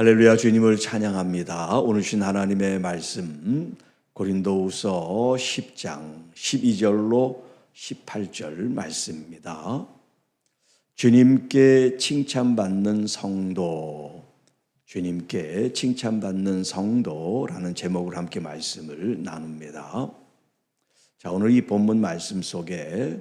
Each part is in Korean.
할렐루야, 주님을 찬양합니다. 오늘 주신 하나님의 말씀 고린도후서 10장 12절로 18절 말씀입니다. 주님께 칭찬받는 성도, 주님께 칭찬받는 성도라는 제목으로 함께 말씀을 나눕니다. 자, 오늘 이 본문 말씀 속에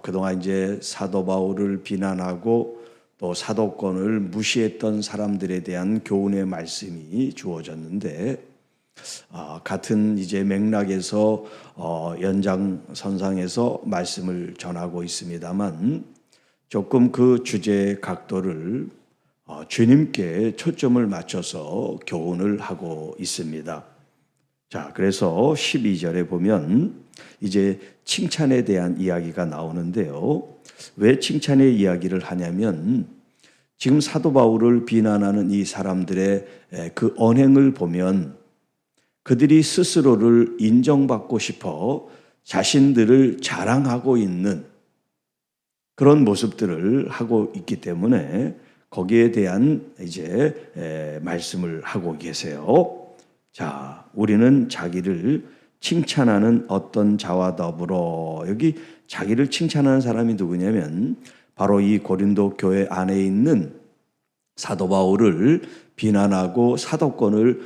그동안 이제 사도 바울을 비난하고 또 사도권을 무시했던 사람들에 대한 교훈의 말씀이 주어졌는데, 같은 이제 맥락에서 연장선상에서 말씀을 전하고 있습니다만, 조금 그 주제의 각도를 주님께 초점을 맞춰서 교훈을 하고 있습니다. 자, 그래서 12절에 보면 이제 칭찬에 대한 이야기가 나오는데요. 왜 칭찬의 이야기를 하냐면, 지금 사도 바울을 비난하는 이 사람들의 그 언행을 보면 그들이 스스로를 인정받고 싶어 자신들을 자랑하고 있는 그런 모습들을 하고 있기 때문에 거기에 대한 이제 말씀을 하고 계세요. 자, 우리는 자기를 칭찬하는 어떤 자와 더불어, 여기 자기를 칭찬하는 사람이 누구냐면 바로 이 고린도 교회 안에 있는 사도 바울을 비난하고 사도권을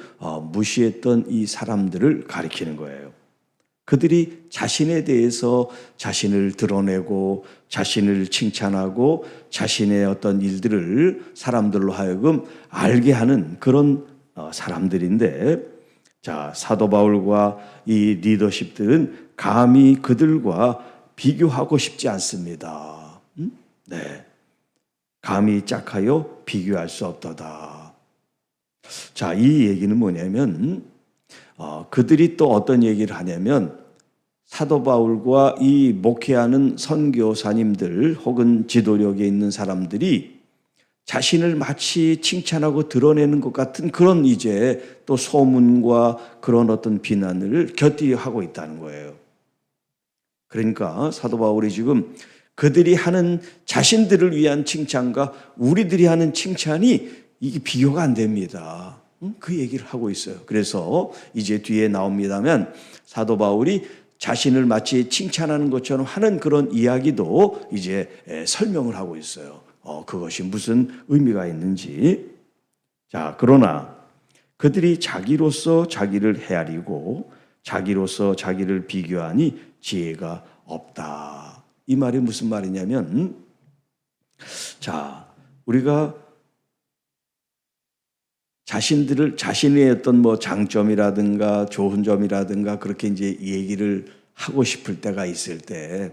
무시했던 이 사람들을 가리키는 거예요. 그들이 자신에 대해서 자신을 드러내고 자신을 칭찬하고 자신의 어떤 일들을 사람들로 하여금 알게 하는 그런 사람들인데, 자, 사도 바울과 이 리더십들은 감히 그들과 비교하고 싶지 않습니다. 네, 감히 짝하여 비교할 수 없도다. 자, 이 얘기는 뭐냐면 그들이 또 어떤 얘기를 하냐면, 사도 바울과 이 목회하는 선교사님들 혹은 지도력에 있는 사람들이 자신을 마치 칭찬하고 드러내는 것 같은 그런 이제 또 소문과 그런 어떤 비난을 곁들여하고 있다는 거예요. 그러니까 사도 바울이 지금 그들이 하는 자신들을 위한 칭찬과 우리들이 하는 칭찬이 이게 비교가 안 됩니다. 그 얘기를 하고 있어요. 그래서 이제 뒤에 나옵니다만, 사도 바울이 자신을 마치 칭찬하는 것처럼 하는 그런 이야기도 이제 설명을 하고 있어요. 그것이 무슨 의미가 있는지. 자, 그러나 그들이 자기로서 자기를 헤아리고 자기로서 자기를 비교하니 지혜가 없다. 이 말이 무슨 말이냐면, 자, 우리가 자신의 어떤 뭐 장점이라든가 좋은 점이라든가 그렇게 이제 얘기를 하고 싶을 때가 있을 때,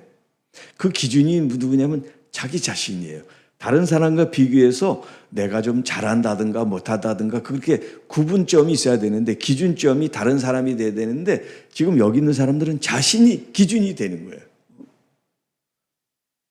그 기준이 누구냐면 자기 자신이에요. 다른 사람과 비교해서 내가 좀 잘한다든가 못하다든가 그렇게 구분점이 있어야 되는데, 기준점이 다른 사람이 돼야 되는데, 지금 여기 있는 사람들은 자신이 기준이 되는 거예요.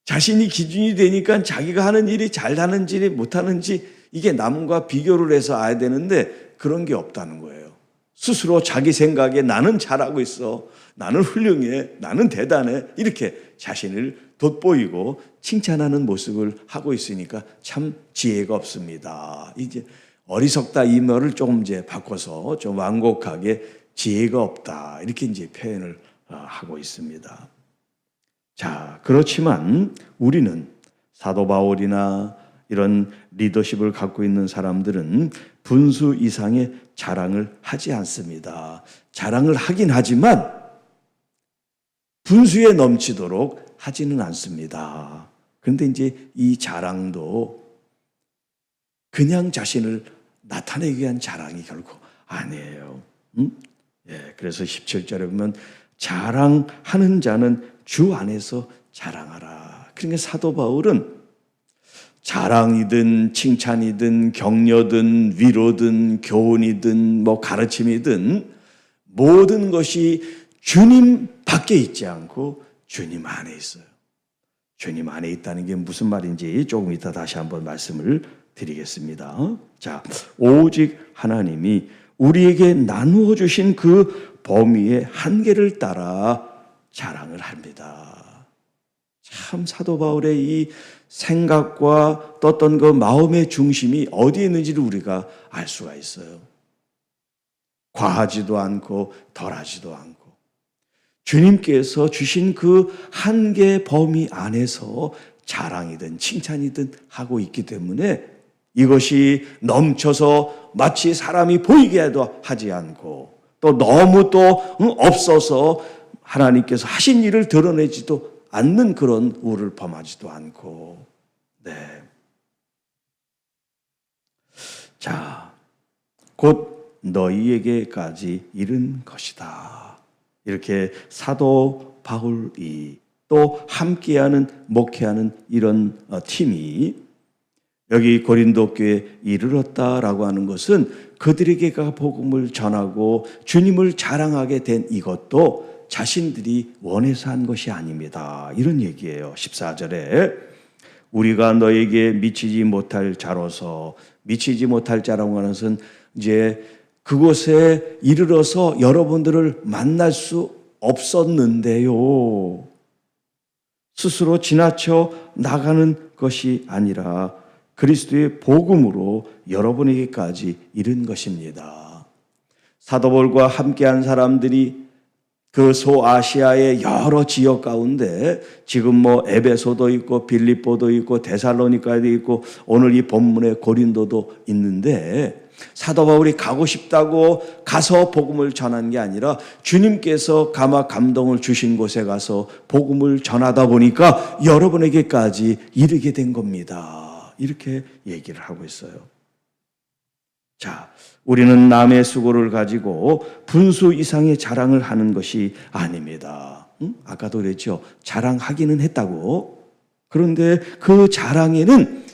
자신이 기준이 되니까 자기가 하는 일이 잘하는지 못하는지 이게 남과 비교를 해서 알아야 되는데, 그런 게 없다는 거예요. 스스로 자기 생각에 나는 잘하고 있어, 나는 훌륭해, 나는 대단해, 이렇게 자신을 돋보이고 칭찬하는 모습을 하고 있으니까 참 지혜가 없습니다. 이제 어리석다 이 말을 조금 이제 바꿔서 좀 완곡하게 지혜가 없다 이렇게 이제 표현을 하고 있습니다. 자, 그렇지만 우리는 사도 바울이나 이런 리더십을 갖고 있는 사람들은 분수 이상의 자랑을 하지 않습니다. 자랑을 하긴 하지만 분수에 넘치도록 하지는 않습니다. 그런데 이제 이 자랑도 그냥 자신을 나타내기 위한 자랑이 결코 아니에요. 그래서 17절에 보면 자랑하는 자는 주 안에서 자랑하라. 그러니까 사도 바울은 자랑이든 칭찬이든 격려든 위로든 교훈이든 뭐 가르침이든 모든 것이 주님 밖에 있지 않고 주님 안에 있어요. 주님 안에 있다는 게 무슨 말인지 조금 이따 다시 한번 말씀을 드리겠습니다. 자, 오직 하나님이 우리에게 나누어 주신 그 범위의 한계를 따라 자랑을 합니다. 참 사도 바울의 이 생각과 또 어떤 그 마음의 중심이 어디에 있는지를 우리가 알 수가 있어요. 과하지도 않고 덜하지도 않고 주님께서 주신 그 한계 범위 안에서 자랑이든 칭찬이든 하고 있기 때문에 이것이 넘쳐서 마치 사람이 보이게 해도 하지 않고 또 너무 또 없어서 하나님께서 하신 일을 드러내지도 않는 그런 우를 범하지도 않고 네. 자, 곧 너희에게까지 이른 것이다. 이렇게 사도 바울이 또 함께하는 목회하는 이런 팀이 여기 고린도 교회에 이르렀다라고 하는 것은 그들에게가 복음을 전하고 주님을 자랑하게 된 이것도 자신들이 원해서 한 것이 아닙니다. 이런 얘기예요. 14절에 우리가 너에게 미치지 못할 자로서 미치지 못할 자라고 하는 것은 이제 그곳에 이르러서 여러분들을 만날 수 없었는데요. 스스로 지나쳐 나가는 것이 아니라 그리스도의 복음으로 여러분에게까지 이른 것입니다. 사도 바울과 함께한 사람들이 그 소아시아의 여러 지역 가운데 지금 뭐 에베소도 있고 빌립보도 있고 데살로니가도 있고 오늘 이 본문에 고린도도 있는데 사도 바울이 가고 싶다고 가서 복음을 전한 게 아니라 주님께서 가마 감동을 주신 곳에 가서 복음을 전하다 보니까 여러분에게까지 이르게 된 겁니다. 이렇게 얘기를 하고 있어요. 자, 우리는 남의 수고를 가지고 분수 이상의 자랑을 하는 것이 아닙니다. 아까도 그랬죠. 자랑하기는 했다고. 그런데 그 자랑에는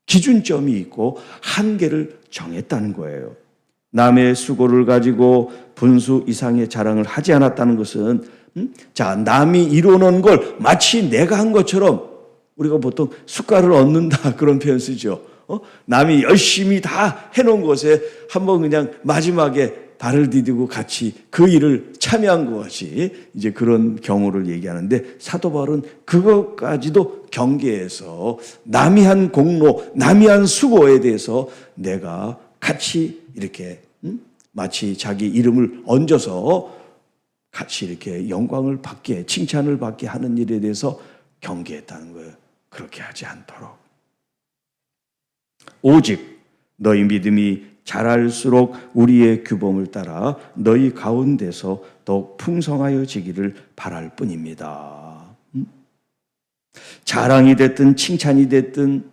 기준점이 있고 한계를 정했다는 거예요. 남의 수고를 가지고 분수 이상의 자랑을 하지 않았다는 것은 자, 남이 이루어놓은 걸 마치 내가 한 것처럼 우리가 보통 숟가락을 얻는다 그런 표현 쓰죠. 남이 열심히 다 해놓은 것에 한번 그냥 마지막에 발을 디디고 같이 그 일을 참여한 것이 이제 그런 경우를 얘기하는데 사도 바울은 그것까지도 경계해서 남이 한 공로, 남이 한 수고에 대해서 내가 같이 이렇게 마치 자기 이름을 얹어서 같이 이렇게 영광을 받게, 칭찬을 받게 하는 일에 대해서 경계했다는 거예요. 그렇게 하지 않도록. 오직 너희 믿음이 자랄수록 우리의 규범을 따라 너희 가운데서 더욱 풍성하여지기를 바랄 뿐입니다. 자랑이 됐든 칭찬이 됐든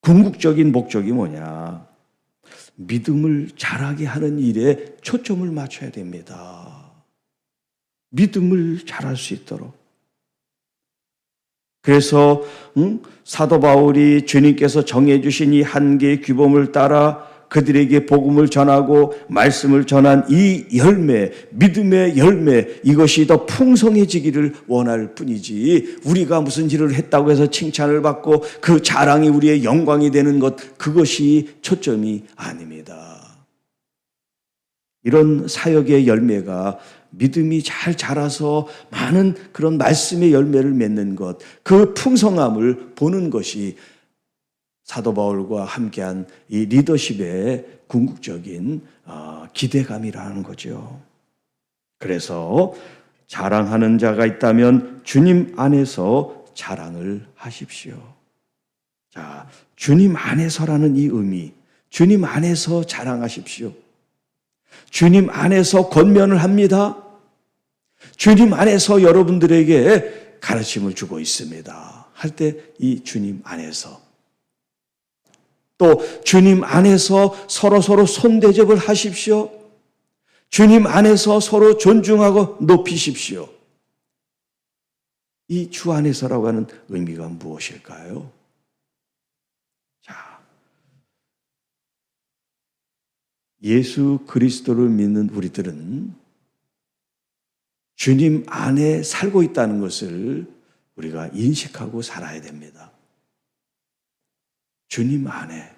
궁극적인 목적이 뭐냐? 믿음을 자라게 하는 일에 초점을 맞춰야 됩니다. 믿음을 자랄 수 있도록. 그래서 사도 바울이 주님께서 정해주신 이 한계의 규범을 따라 그들에게 복음을 전하고 말씀을 전한 이 열매, 믿음의 열매, 이것이 더 풍성해지기를 원할 뿐이지 우리가 무슨 일을 했다고 해서 칭찬을 받고 그 자랑이 우리의 영광이 되는 것, 그것이 초점이 아닙니다. 이런 사역의 열매가 믿음이 잘 자라서 많은 그런 말씀의 열매를 맺는 것, 그 풍성함을 보는 것이 사도 바울과 함께한 이 리더십의 궁극적인 기대감이라는 거죠. 그래서 자랑하는 자가 있다면 주님 안에서 자랑을 하십시오. 자, 주님 안에서라는 이 의미, 주님 안에서 자랑하십시오. 주님 안에서 권면을 합니다. 주님 안에서 여러분들에게 가르침을 주고 있습니다. 할 때 이 주님 안에서 또 주님 안에서 서로 손대접을 하십시오. 주님 안에서 서로 존중하고 높이십시오. 이 주 안에서라고 하는 의미가 무엇일까요? 자, 예수 그리스도를 믿는 우리들은 주님 안에 살고 있다는 것을 우리가 인식하고 살아야 됩니다. 주님 안에.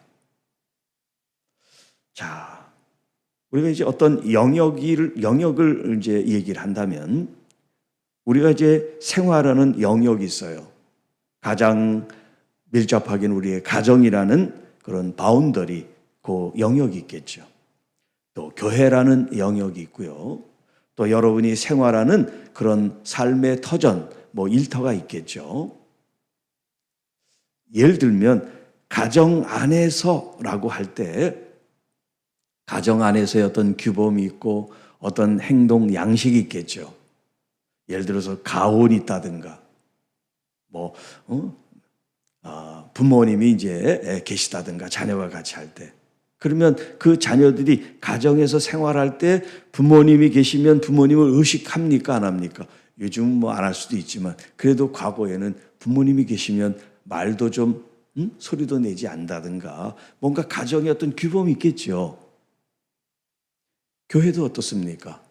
자, 우리가 이제 어떤 영역을 이제 얘기를 한다면 우리가 이제 생활하는 영역이 있어요. 가장 밀접하게는 우리의 가정이라는 그런 바운더리, 그 영역이 있겠죠. 또 교회라는 영역이 있고요. 또 여러분이 생활하는 그런 삶의 터전, 일터가 있겠죠. 예를 들면 가정 안에서라고 할 때 가정 안에서의 어떤 규범이 있고 어떤 행동 양식이 있겠죠. 예를 들어서 가훈이 있다든가 부모님이 이제 계시다든가 자녀와 같이 할 때, 그러면 그 자녀들이 가정에서 생활할 때 부모님이 계시면 부모님을 의식합니까 안 합니까? 요즘은 안 할 수도 있지만 그래도 과거에는 부모님이 계시면 말도 좀 소리도 내지 않는다든가 뭔가 가정에 어떤 규범이 있겠죠. 교회도 어떻습니까?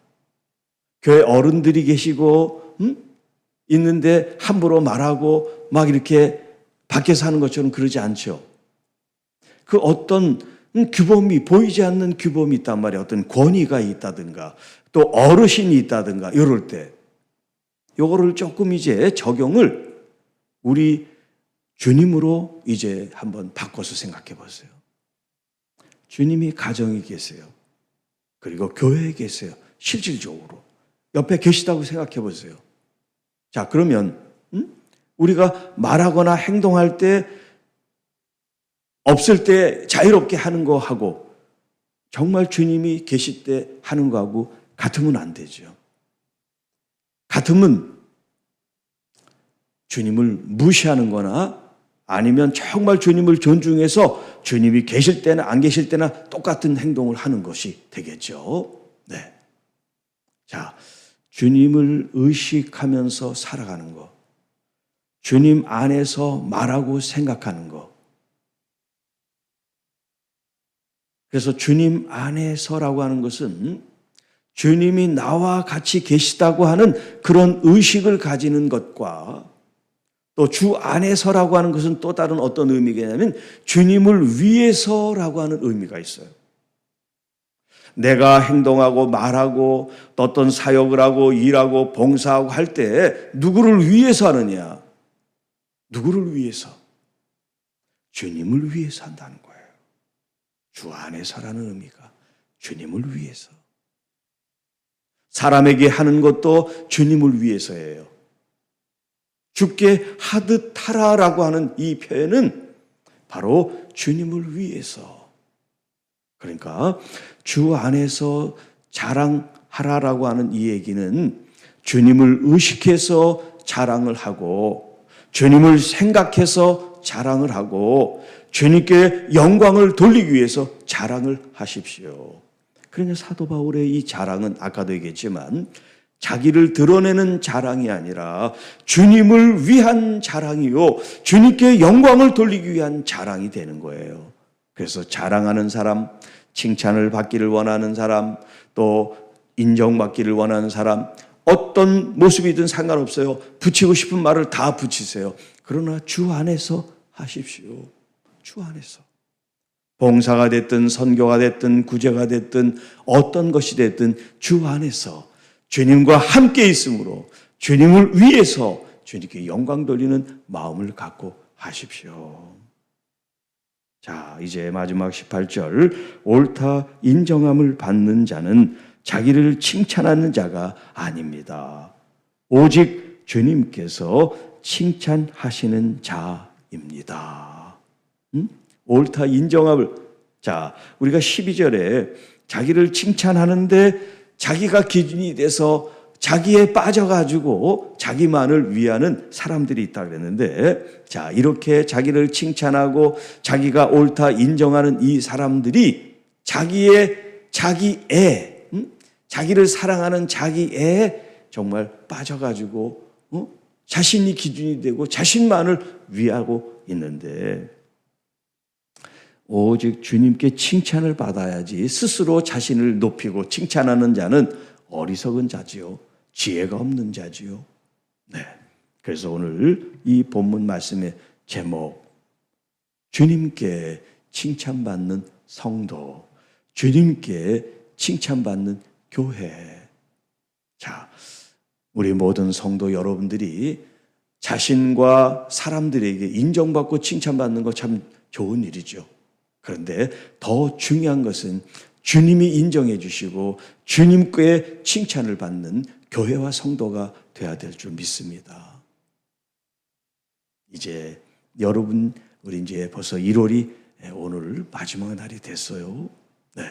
교회 어른들이 계시고 있는데 함부로 말하고 막 이렇게 밖에서 하는 것처럼 그러지 않죠. 그 어떤 규범이, 보이지 않는 규범이 있단 말이에요. 어떤 권위가 있다든가 또 어르신이 있다든가 이럴 때 요거를 조금 이제 적용을 우리 주님으로 이제 한번 바꿔서 생각해 보세요. 주님이 가정에 계세요. 그리고 교회에 계세요. 실질적으로 옆에 계시다고 생각해 보세요. 자, 그러면 우리가 말하거나 행동할 때 없을 때 자유롭게 하는 거하고 정말 주님이 계실 때 하는 거하고 같으면 안 되죠. 같으면 주님을 무시하는 거나 아니면 정말 주님을 존중해서 주님이 계실 때나 안 계실 때나 똑같은 행동을 하는 것이 되겠죠. 네. 자, 주님을 의식하면서 살아가는 것. 주님 안에서 말하고 생각하는 것. 그래서 주님 안에서라고 하는 것은 주님이 나와 같이 계시다고 하는 그런 의식을 가지는 것과 또 주 안에서라고 하는 것은 또 다른 어떤 의미겠냐면 주님을 위해서라고 하는 의미가 있어요. 내가 행동하고 말하고 또 어떤 사역을 하고 일하고 봉사하고 할 때 누구를 위해서 하느냐? 누구를 위해서? 주님을 위해서 한다는 거예요. 주 안에서라는 의미가 주님을 위해서. 사람에게 하는 것도 주님을 위해서예요. 주께 하듯 하라라고 하는 이 표현은 바로 주님을 위해서. 그러니까 주 안에서 자랑하라라고 하는 이 얘기는 주님을 의식해서 자랑을 하고 주님을 생각해서 자랑을 하고 주님께 영광을 돌리기 위해서 자랑을 하십시오. 그러니까 사도 바울의 이 자랑은 아까도 얘기했지만 자기를 드러내는 자랑이 아니라 주님을 위한 자랑이요, 주님께 영광을 돌리기 위한 자랑이 되는 거예요. 그래서 자랑하는 사람, 칭찬을 받기를 원하는 사람, 또 인정받기를 원하는 사람, 어떤 모습이든 상관없어요. 붙이고 싶은 말을 다 붙이세요. 그러나 주 안에서 하십시오. 주 안에서. 봉사가 됐든 선교가 됐든 구제가 됐든 어떤 것이 됐든 주 안에서 주님과 함께 있으므로 주님을 위해서 주님께 영광 돌리는 마음을 갖고 하십시오. 자, 이제 마지막 18절. 옳다 인정함을 받는 자는 자기를 칭찬하는 자가 아닙니다. 오직 주님께서 칭찬하시는 자입니다. 옳다 인정함을. 자, 우리가 12절에 자기를 칭찬하는데 자기가 기준이 돼서 자기에 빠져가지고 자기만을 위하는 사람들이 있다 그랬는데, 자, 이렇게 자기를 칭찬하고 자기가 옳다 인정하는 이 사람들이 자기를 사랑하는 자기에 정말 빠져가지고 자신이 기준이 되고 자신만을 위하고 있는데, 오직 주님께 칭찬을 받아야지 스스로 자신을 높이고 칭찬하는 자는 어리석은 자지요, 지혜가 없는 자지요. 네. 그래서 오늘 이 본문 말씀의 제목, 주님께 칭찬받는 성도, 주님께 칭찬받는 교회. 자, 우리 모든 성도 여러분들이 자신과 사람들에게 인정받고 칭찬받는 거 참 좋은 일이죠. 그런데 더 중요한 것은 주님이 인정해 주시고 주님께 칭찬을 받는 교회와 성도가 돼야 될 줄 믿습니다. 이제 여러분, 우리 이제 벌써 1월이 오늘 마지막 날이 됐어요. 네.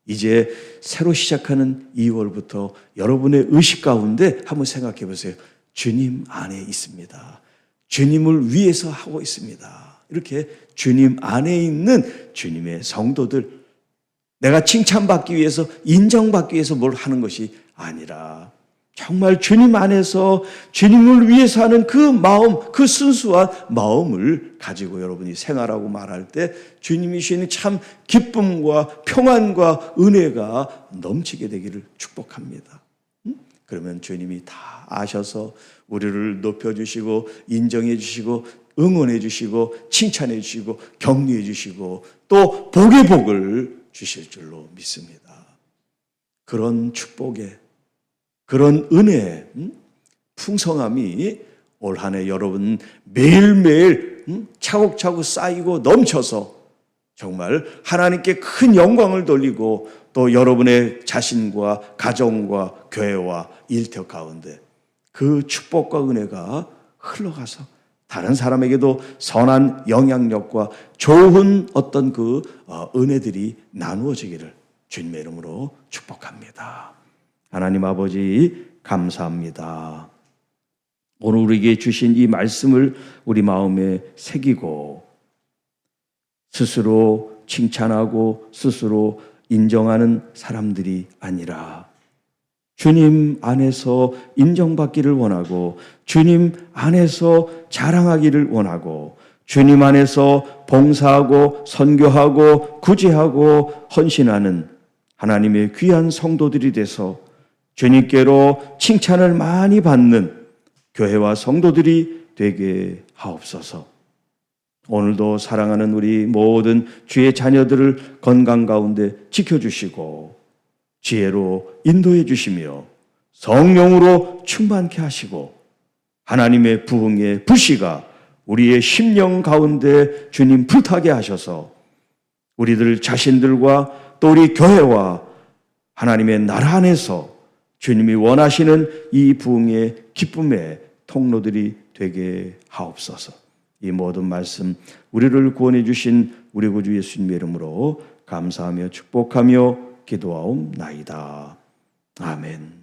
이제 새로 시작하는 2월부터 여러분의 의식 가운데 한번 생각해 보세요. 주님 안에 있습니다. 주님을 위해서 하고 있습니다. 이렇게 주님 안에 있는 주님의 성도들, 내가 칭찬받기 위해서, 인정받기 위해서 뭘 하는 것이 아니라 정말 주님 안에서 주님을 위해서 하는 그 마음, 그 순수한 마음을 가지고 여러분이 생활하고 말할 때 주님이 주시는 참 기쁨과 평안과 은혜가 넘치게 되기를 축복합니다. 그러면 주님이 다 아셔서 우리를 높여주시고 인정해 주시고 응원해 주시고 칭찬해 주시고 격려해 주시고 또 복의 복을 주실 줄로 믿습니다. 그런 축복에, 그런 은혜의 풍성함이 올 한 해 여러분 매일매일 차곡차곡 쌓이고 넘쳐서 정말 하나님께 큰 영광을 돌리고 또 여러분의 자신과 가정과 교회와 일터 가운데 그 축복과 은혜가 흘러가서 다른 사람에게도 선한 영향력과 좋은 어떤 그 은혜들이 나누어지기를 주님의 이름으로 축복합니다. 하나님 아버지 감사합니다. 오늘 우리에게 주신 이 말씀을 우리 마음에 새기고 스스로 칭찬하고 스스로 인정하는 사람들이 아니라 주님 안에서 인정받기를 원하고 주님 안에서 자랑하기를 원하고 주님 안에서 봉사하고 선교하고 구제하고 헌신하는 하나님의 귀한 성도들이 돼서 주님께로 칭찬을 많이 받는 교회와 성도들이 되게 하옵소서. 오늘도 사랑하는 우리 모든 주의 자녀들을 건강 가운데 지켜주시고 지혜로 인도해 주시며 성령으로 충만케 하시고 하나님의 부흥의 불씨가 우리의 심령 가운데 주님 불타게 하셔서 우리들 자신들과 또 우리 교회와 하나님의 나라 안에서 주님이 원하시는 이 부흥의 기쁨의 통로들이 되게 하옵소서. 이 모든 말씀 우리를 구원해 주신 우리 구주 예수님의 이름으로 감사하며 축복하며 기도하옵나이다. 아멘.